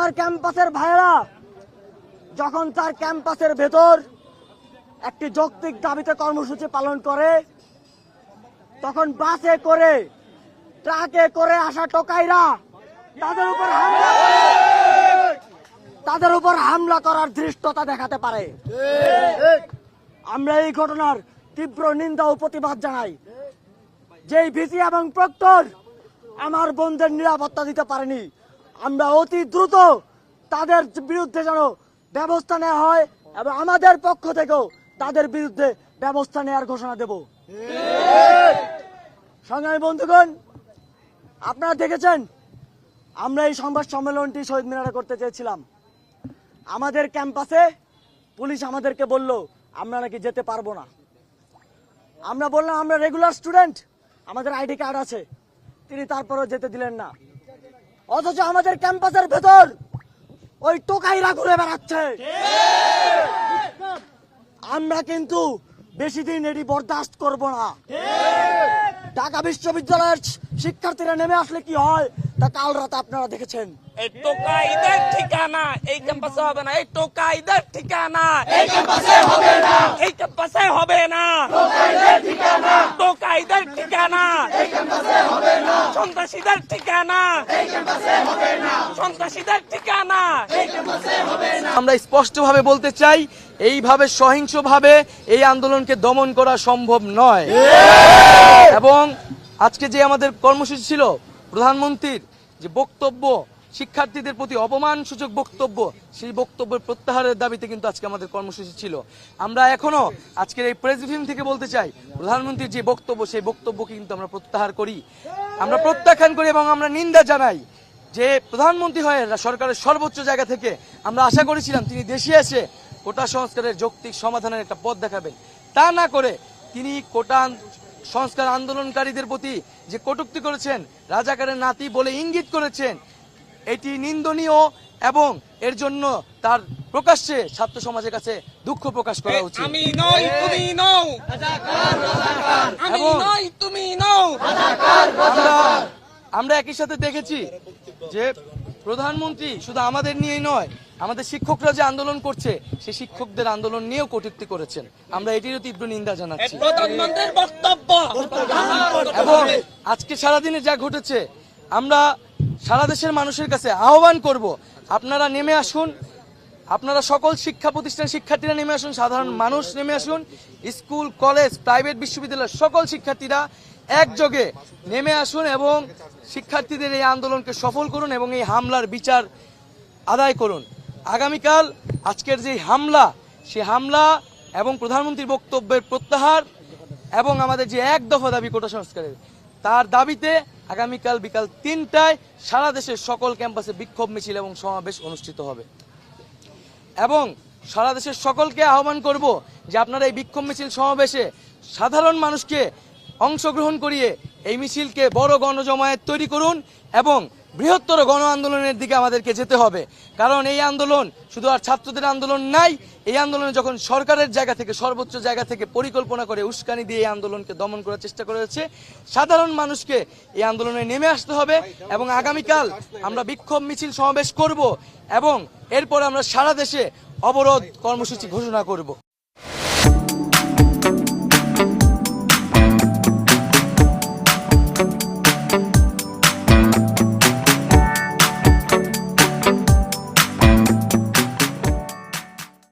আমার ক্যাম্পাসের ভাইরা যখন তার ক্যাম্পাসের ভেতর একটি যৌক্তিক দাবিতে কর্মসূচি পালন করে, তখন বাসে করে ট্রাকে করে আসা টোকাইরা তাদের উপর হামলা করার ধৃষ্টতা দেখাতে পারে। আমরা এই ঘটনার তীব্র নিন্দা ও প্রতিবাদ জানাই। যেই ভিসি এবং প্রক্টর আমার বোনদের নিরাপত্তা দিতে পারেনি, আমরা অতি দ্রুত তাদের বিরুদ্ধে যেন ব্যবস্থা নেওয়া হয় এবং আমাদের পক্ষ থেকেও তাদের বিরুদ্ধে ব্যবস্থা নেওয়ার ঘোষণা দেব। সংগ্রামী বন্ধুগণ, আপনারা দেখেছেন আমরা এই সংবাদ সম্মেলনটি শহীদ মিনারে করতে চেয়েছিলাম। আমাদের ক্যাম্পাসে পুলিশ আমাদেরকে বলল আমরা নাকি যেতে পারবো না। আমরা বললাম আমরা রেগুলার স্টুডেন্ট, আমাদের আইডি কার্ড আছে। তিনি তারপরও যেতে দিলেন না। অথচ আমাদের ক্যাম্পাসের ভেতর ওই টোকাইরা ঘুরে বেড়াচ্ছে। আমরা কিন্তু বেশি দিন এটি বরদাস্ত করব না। ঢাকা বিশ্ববিদ্যালয়ের শিক্ষার্থীরা নেমে আসলে কি হয় তা কাল রাতে আপনারা দেখেছেন। এই টোকাইদের ঠিকানা এই ক্যাম্পাসে হবে না। এই টোকাইদের ঠিকানা এই ক্যাম্পাসে হবে না। এই ক্যাম্পাসে হবে না। টোকাইদের ঠিকানা টোকাইদের ঠিকানা এই ক্যাম্পাসে হবে না। সন্ত্রাসীদের ঠিকানা এই ক্যাম্পাসে হবে না। সন্ত্রাসীদের ঠিকানা এই ক্যাম্পাসে হবে না। আমরা স্পষ্টভাবে বলতে চাই, এইভাবে সহিংসভাবে এই আন্দোলনকে দমন করা সম্ভব নয়। এবং আজকে যে আমাদের কর্মসূচি ছিল, প্রধানমন্ত্রীর যে বক্তব্য, শিক্ষার্থীদের প্রতি অপমানসূচক বক্তব্য, সেই বক্তব্যের প্রত্যাহারের দাবিতে কিন্তু আজকে আমাদের কর্মসূচি ছিল। আমরা এখনো আজকের এই প্রেস ব্রিফিং থেকে বলতে চাই, প্রধানমন্ত্রীর যে বক্তব্য, সেই বক্তব্যকে কিন্তু আমরা প্রত্যাহার করি, আমরা প্রত্যাখ্যান করি এবং আমরা নিন্দা জানাই। যে প্রধানমন্ত্রী হয়ে সরকারের সর্বোচ্চ জায়গা থেকে আমরা আশা করেছিলাম তিনি দেশে এসে কোটা সংস্কারের যৌক্তিক সমাধানের একটা পথ দেখাবেন। তা না করে তিনি কোটা সংস্কার আন্দোলনকারীদের প্রতি যে কটূক্তি করেছেন, রাজাকারের নাতি বলে ইঙ্গিত করেছেন, এটি নিন্দনীয় এবং এর জন্য তার প্রকাশ্যে ছাত্র সমাজের কাছে দুঃখ প্রকাশ করা উচিত। আমি নই তুমি নও, আমি নই তুমি নও। আমরা একই সাথে দেখেছি যে প্রধানমন্ত্রী শুধু আমাদের নিয়েই নয়, আমাদের শিক্ষকরা যে আন্দোলন করছে সেই শিক্ষকদের আন্দোলন নিয়েও কটূক্তি করেছেন। আমরা এটিরও তীব্র নিন্দা জানাচ্ছি। প্রধানমন্ত্রীর বক্তব্য এবং আজকে সারাদিনে যা ঘটেছে, আমরা সারা দেশের মানুষের কাছে আহ্বান করব, আপনারা নেমে আসুন, আপনারা সকল শিক্ষা প্রতিষ্ঠান শিক্ষার্থীরা নেমে আসুন, সাধারণ মানুষ নেমে আসুন, স্কুল কলেজ প্রাইভেট বিশ্ববিদ্যালয়ের সকল শিক্ষার্থীরা একযোগে নেমে আসুন এবং শিক্ষার্থীদের এই আন্দোলনকে সফল করুন এবং এই হামলার বিচার আদায় করুন। আগামীকাল আজকের যে হামলা, সেই হামলা এবং প্রধানমন্ত্রীর বক্তব্যের প্রত্যাহার এবং আমাদের যে এক দফা দাবি কোটা সংস্কারের, তার দাবিতে আগামীকাল বিকাল ৩টায় সারা দেশের সকল ক্যাম্পাসে বিক্ষোভ মিছিল এবং সমাবেশ অনুষ্ঠিত হবে। এবং সারা দেশের সকলকে আহ্বান করব যে আপনারা এই বিক্ষোভ মিছিল সমাবেশে সাধারণ মানুষকে অংশগ্রহণ করিয়ে এই মিছিলকে বড় গণজমায়েত তৈরি করুন এবং বৃহত্তর গণ আন্দোলনের দিকে আমাদেরকে যেতে হবে। কারণ এই আন্দোলন শুধু আর ছাত্রদের আন্দোলন নাই, এই আন্দোলনে যখন সরকারের জায়গা থেকে, সর্বোচ্চ জায়গা থেকে পরিকল্পনা করে উস্কানি দিয়ে এই আন্দোলনকে দমন করার চেষ্টা করা হচ্ছে, সাধারণ মানুষকে এই আন্দোলনে নেমে আসতে হবে। এবং আগামীকাল আমরা বিক্ষোভ মিছিল সমাবেশ করব এবং এরপর আমরা সারা দেশে অবরোধ কর্মসূচি ঘোষণা করব।